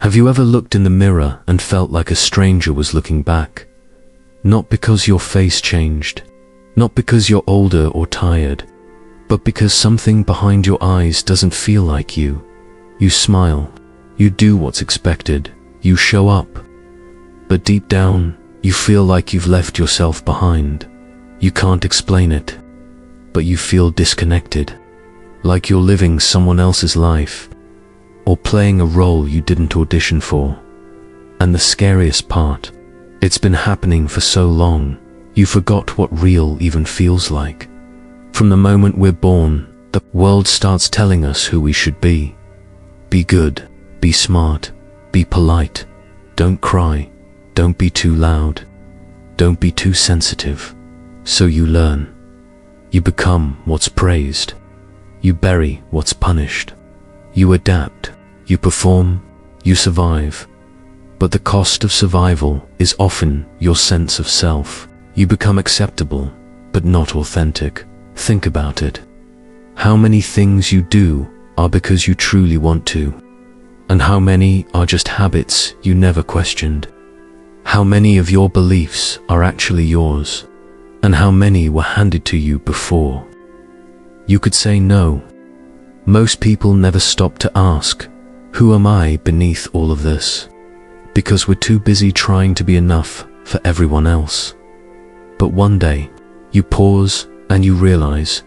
Have you ever looked in the mirror and felt like a stranger was looking back? Not because your face changed, not because you're older or tired, but because something behind your eyes doesn't feel like you. You smile, you do what's expected, you show up. But deep down, you feel like you've left yourself behind. You can't explain it, but you feel disconnected, like you're living someone else's life, or playing a role you didn't audition for. And the scariest part, it's been happening for so long, you forgot what real even feels like. From the moment we're born, the world starts telling us who we should be. Be good, be smart, be polite, don't cry, don't be too loud, don't be too sensitive. So you learn. You become what's praised. You bury what's punished. You adapt, you perform, you survive. But the cost of survival is often your sense of self. You become acceptable, but not authentic. Think about it. How many things you do are because you truly want to? And how many are just habits you never questioned? How many of your beliefs are actually yours? And how many were handed to you before? You could say no. Most people never stop to ask, who am I beneath all of this? Because we're too busy trying to be enough for everyone else. But one day, you pause and you realize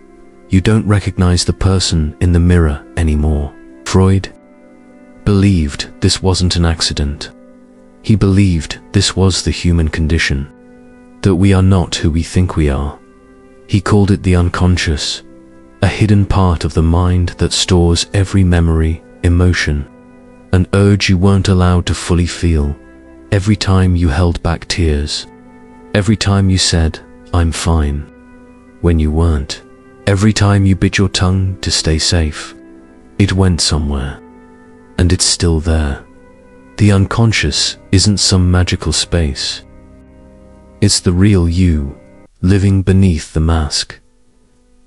you don't recognize the person in the mirror anymore. Freud believed this wasn't an accident. He believed this was the human condition, that we are not who we think we are. He called it the unconscious, a hidden part of the mind that stores every memory, emotion, an urge you weren't allowed to fully feel. Every time you held back tears, every time you said, I'm fine, when you weren't, every time you bit your tongue to stay safe, it went somewhere, and it's still there. The unconscious isn't some magical space. It's the real you, living beneath the mask.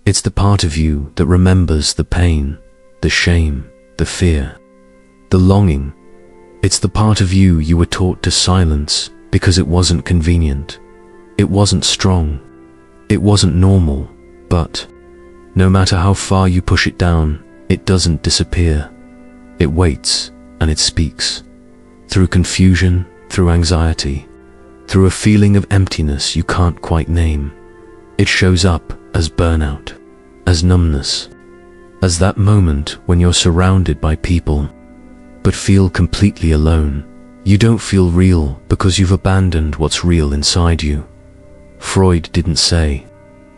It's the part of you that remembers the pain, the shame, the fear, the longing. It's the part of you you were taught to silence because it wasn't convenient. It wasn't strong. It wasn't normal. But no matter how far you push it down, it doesn't disappear. It waits and it speaks. Through confusion, through anxiety, through a feeling of emptiness you can't quite name. It shows up as burnout, as numbness, as that moment when you're surrounded by people, but feel completely alone. You don't feel real because you've abandoned what's real inside you. Freud didn't say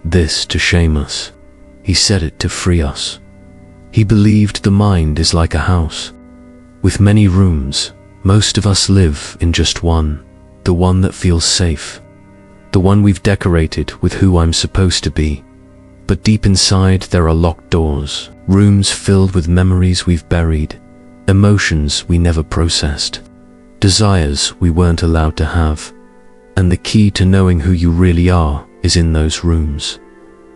this to shame us. He said it to free us. He believed the mind is like a house, with many rooms. Most of us live in just one, the one that feels safe, the one we've decorated with who I'm supposed to be. But deep inside there are locked doors, rooms filled with memories we've buried, emotions we never processed, desires we weren't allowed to have. And the key to knowing who you really are is in those rooms.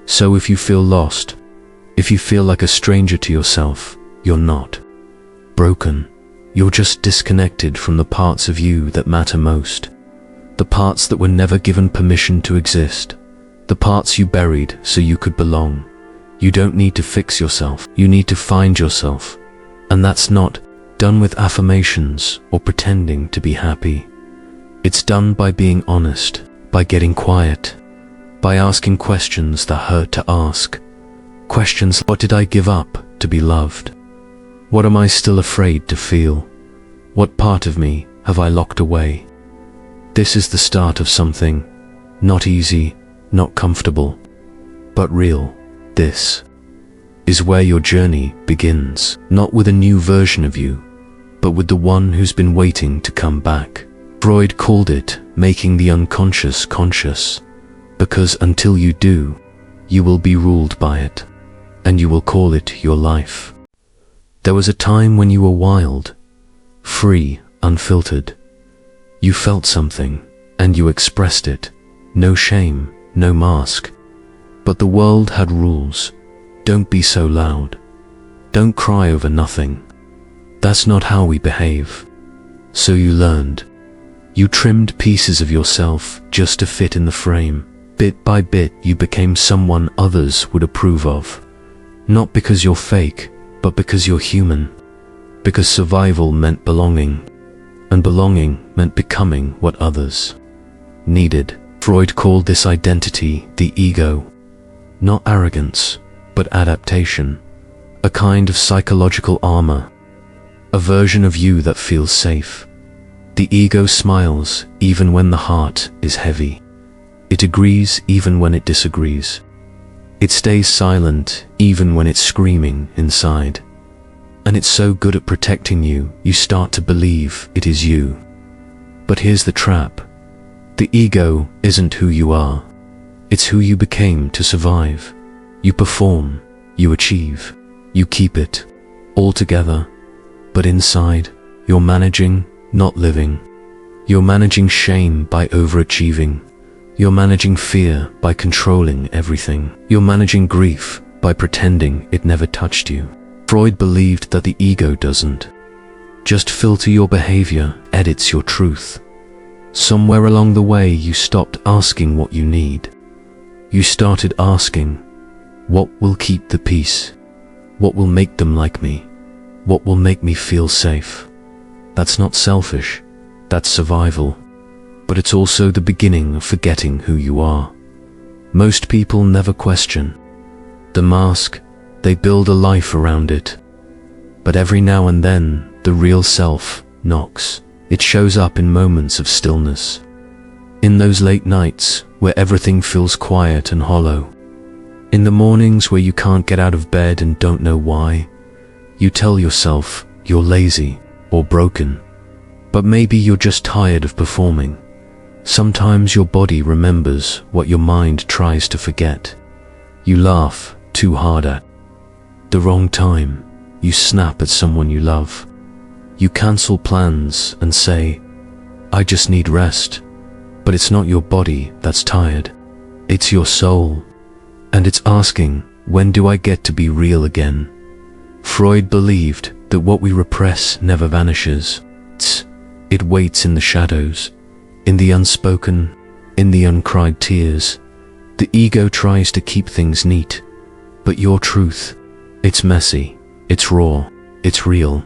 So if you feel lost, if you feel like a stranger to yourself, you're not broken. You're just disconnected from the parts of you that matter most. The parts that were never given permission to exist. The parts you buried so you could belong. You don't need to fix yourself. You need to find yourself. And that's not done with affirmations or pretending to be happy. It's done by being honest, by getting quiet, by asking questions that hurt to ask. Questions: what did I give up to be loved? What am I still afraid to feel? What part of me have I locked away? This is the start of something, not easy, not comfortable, but real. This is where your journey begins, not with a new version of you, but with the one who's been waiting to come back. Freud called it making the unconscious conscious, because until you do, you will be ruled by it, and you will call it your life. There was a time when you were wild, free, unfiltered. You felt something, and you expressed it. No shame, no mask. But the world had rules. Don't be so loud. Don't cry over nothing. That's not how we behave. So you learned. You trimmed pieces of yourself just to fit in the frame. Bit by bit, you became someone others would approve of. Not because you're fake, but because you're human. Because survival meant belonging, and belonging meant becoming what others needed. Freud called this identity the ego. Not arrogance, but adaptation. A kind of psychological armor. A version of you that feels safe. The ego smiles even when the heart is heavy. It agrees even when it disagrees. It stays silent even when it's screaming inside. And it's so good at protecting you, you start to believe it is you. But here's the trap. The ego isn't who you are. It's who you became to survive. You perform, you achieve, you keep it all together. But inside, you're managing, not living. You're managing shame by overachieving. You're managing fear by controlling everything. You're managing grief by pretending it never touched you. Freud believed that the ego doesn't just filter your behavior, edits your truth. Somewhere along the way, you stopped asking what you need. You started asking, what will keep the peace? What will make them like me? What will make me feel safe? That's not selfish, that's survival. But it's also the beginning of forgetting who you are. Most people never question the mask. They build a life around it. But every now and then, the real self knocks. It shows up in moments of stillness. In those late nights where everything feels quiet and hollow. In the mornings where you can't get out of bed and don't know why. You tell yourself you're lazy or broken. But maybe you're just tired of performing. Sometimes your body remembers what your mind tries to forget. You laugh too hard at the wrong time. You snap at someone you love. You cancel plans and say, I just need rest. But it's not your body that's tired. It's your soul. And it's asking, when do I get to be real again? Freud believed that what we repress never vanishes. It waits in the shadows, in the unspoken, in the uncried tears. The ego tries to keep things neat. But your truth, it's messy, it's raw, it's real.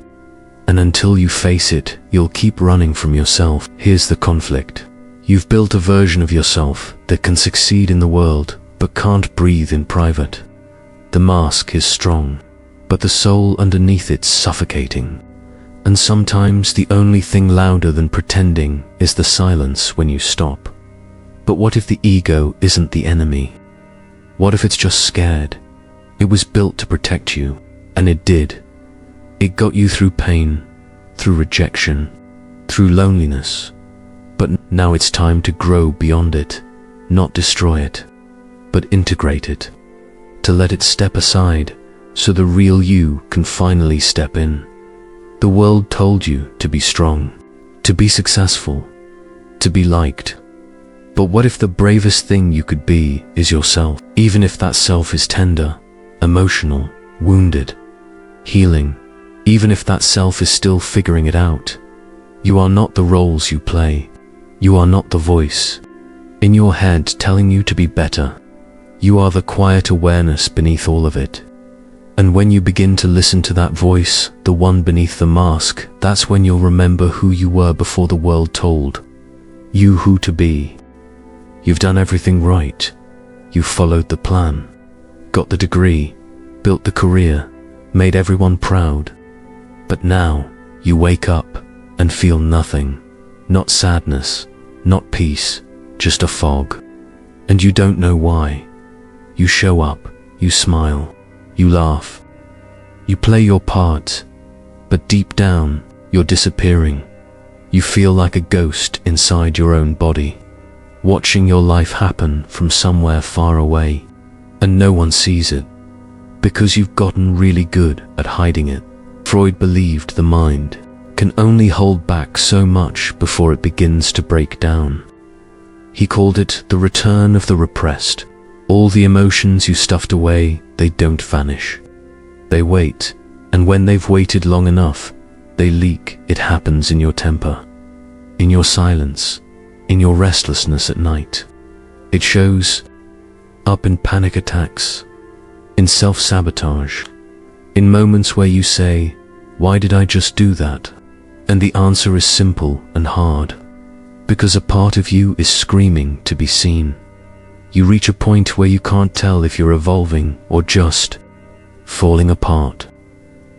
And until you face it, you'll keep running from yourself. Here's the conflict. You've built a version of yourself that can succeed in the world, but can't breathe in private. The mask is strong, but the soul underneath it's suffocating. And sometimes the only thing louder than pretending is the silence when you stop. But what if the ego isn't the enemy? What if it's just scared? It was built to protect you, and it did. It got you through pain, through rejection, through loneliness. But now it's time to grow beyond it, not destroy it, but integrate it. To let it step aside, so the real you can finally step in. The world told you to be strong, to be successful, to be liked. But what if the bravest thing you could be is yourself? Even if that self is tender, emotional, wounded, healing, even if that self is still figuring it out. You are not the roles you play. You are not the voice in your head telling you to be better. You are the quiet awareness beneath all of it. And when you begin to listen to that voice, the one beneath the mask, that's when you'll remember who you were before the world told you who to be. You've done everything right. You've followed the plan, got the degree, built the career, made everyone proud. But now, you wake up and feel nothing. Not sadness, not peace, just a fog. And you don't know why. You show up, you smile, you laugh, you play your part, but deep down, you're disappearing. You feel like a ghost inside your own body, watching your life happen from somewhere far away, and no one sees it, because you've gotten really good at hiding it. Freud believed the mind can only hold back so much before it begins to break down. He called it the return of the repressed. All the emotions you stuffed away, they don't vanish. They wait, and when they've waited long enough, they leak. It happens in your temper, in your silence, in your restlessness at night. It shows up in panic attacks, in self-sabotage, in moments where you say, "Why did I just do that?" And the answer is simple and hard. Because a part of you is screaming to be seen. You reach a point where you can't tell if you're evolving or just falling apart.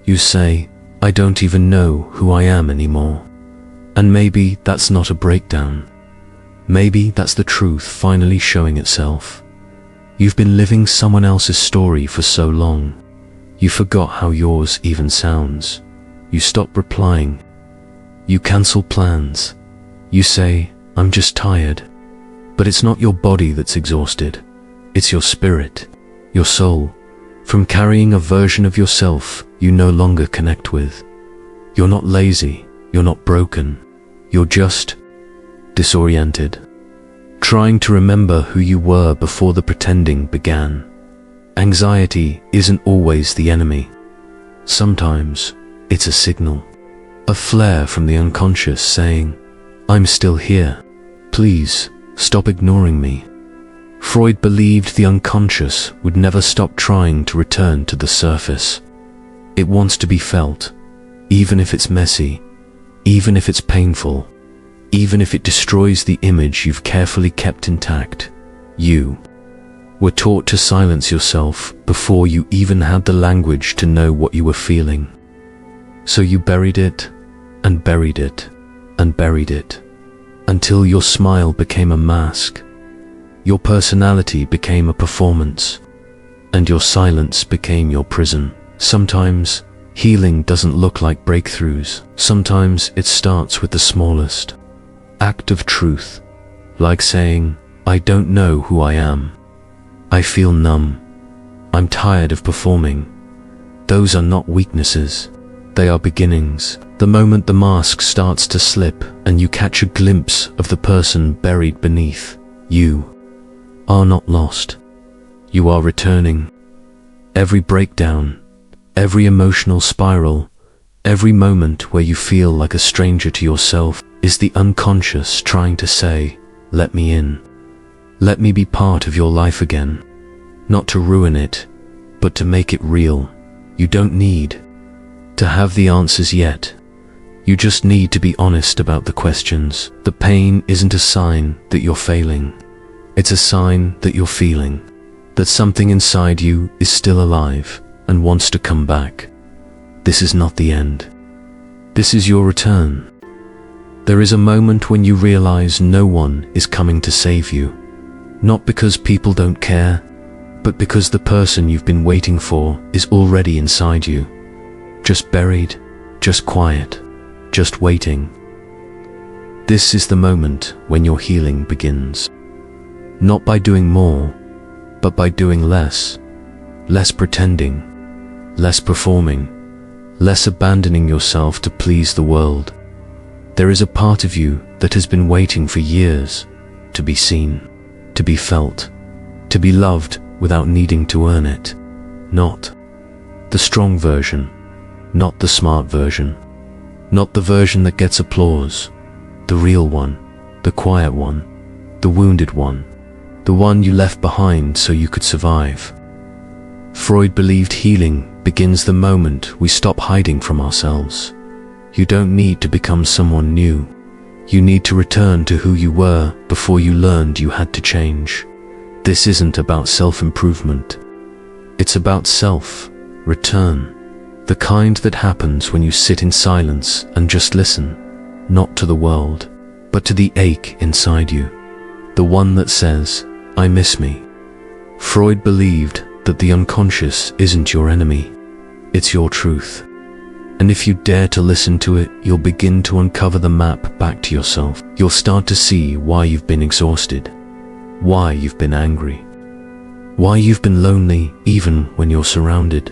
You say, "I don't even know who I am anymore." And maybe that's not a breakdown. Maybe that's the truth finally showing itself. You've been living someone else's story for so long. You forgot how yours even sounds. You stop replying. You cancel plans. You say, "I'm just tired." But it's not your body that's exhausted. It's your spirit, your soul, from carrying a version of yourself you no longer connect with. You're not lazy. You're not broken. You're just disoriented, trying to remember who you were before the pretending began. Anxiety isn't always the enemy. Sometimes it's a signal, a flare from the unconscious saying, "I'm still here. Please stop ignoring me." Freud believed the unconscious would never stop trying to return to the surface. It wants to be felt, even if it's messy, even if it's painful, even if it destroys the image you've carefully kept intact. You were taught to silence yourself before you even had the language to know what you were feeling. So you buried it, and buried it, and buried it, until your smile became a mask, your personality became a performance, and your silence became your prison. Sometimes healing doesn't look like breakthroughs. Sometimes it starts with the smallest act of truth, like saying, "I don't know who I am. I feel numb. I'm tired of performing." Those are not weaknesses. They are beginnings. The moment the mask starts to slip and you catch a glimpse of the person buried beneath, you are not lost. You are returning. Every breakdown, every emotional spiral, every moment where you feel like a stranger to yourself is the unconscious trying to say, "Let me in. Let me be part of your life again." Not to ruin it, but to make it real. You don't need to have the answers yet. You just need to be honest about the questions. The pain isn't a sign that you're failing. It's a sign that you're feeling, that something inside you is still alive and wants to come back. This is not the end. This is your return. There is a moment when you realize no one is coming to save you. Not because people don't care, but because the person you've been waiting for is already inside you. Just buried, just quiet, just waiting. This is the moment when your healing begins. Not by doing more, but by doing less. Less pretending, less performing, less abandoning yourself to please the world. There is a part of you that has been waiting for years to be seen, to be felt, to be loved without needing to earn it. Not the strong version, not the smart version, not the version that gets applause, the real one, the quiet one, the wounded one, the one you left behind so you could survive. Freud believed healing begins the moment we stop hiding from ourselves. You don't need to become someone new. You need to return to who you were before you learned you had to change. This isn't about self-improvement. It's about self-return. The kind that happens when you sit in silence and just listen, not to the world, but to the ache inside you. The one that says, "I miss me." Freud believed that the unconscious isn't your enemy. It's your truth. And if you dare to listen to it, you'll begin to uncover the map back to yourself. You'll start to see why you've been exhausted, why you've been angry, why you've been lonely even when you're surrounded.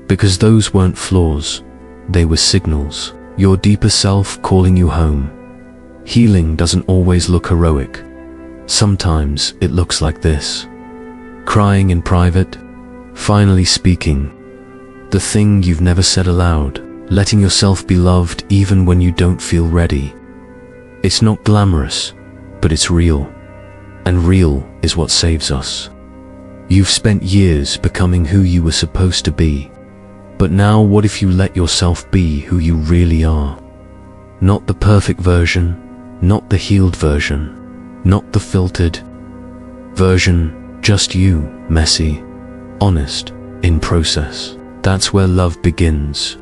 Because those weren't flaws, they were signals. Your deeper self calling you home. Healing doesn't always look heroic. Sometimes it looks like this. Crying in private, finally speaking, the thing you've never said aloud, letting yourself be loved even when you don't feel ready. It's not glamorous, but it's real. And real is what saves us. You've spent years becoming who you were supposed to be. But now what if you let yourself be who you really are? Not the perfect version, not the healed version, not the filtered version, just you, messy, honest, in process. That's where love begins.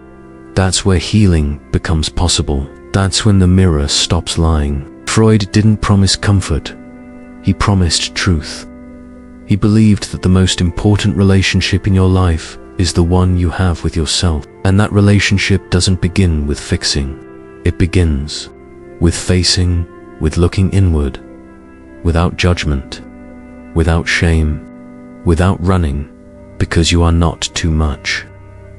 That's where healing becomes possible. That's when the mirror stops lying. Freud didn't promise comfort. He promised truth. He believed that the most important relationship in your life is the one you have with yourself. And that relationship doesn't begin with fixing. It begins with facing, with looking inward, without judgment, without shame, without running, because you are not too much.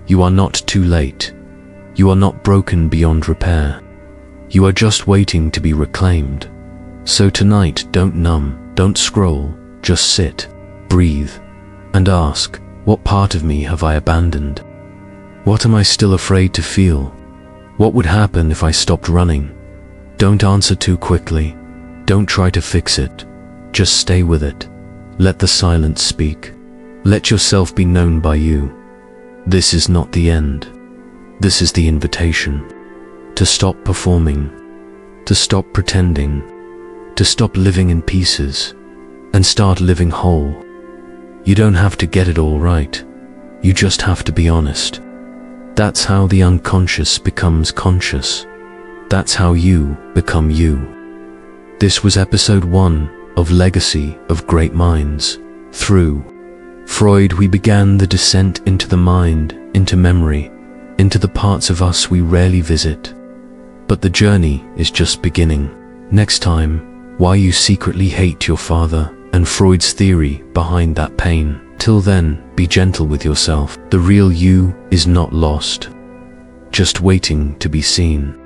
You are not too late. You are not broken beyond repair. You are just waiting to be reclaimed. So tonight, don't numb, don't scroll, just sit, breathe, and ask, what part of me have I abandoned? What am I still afraid to feel? What would happen if I stopped running? Don't answer too quickly. Don't try to fix it. Just stay with it. Let the silence speak. Let yourself be known by you. This is not the end. This is the invitation. To stop performing, to stop pretending, to stop living in pieces, and start living whole. You don't have to get it all right. You just have to be honest. That's how the unconscious becomes conscious. That's how you become you. This was episode 1 of Legacy of Great Minds. Through Freud, we began the descent into the mind, into memory, into the parts of us we rarely visit. But the journey is just beginning. Next time, why you secretly hate your father and Freud's theory behind that pain. Till then, be gentle with yourself. The real you is not lost, just waiting to be seen.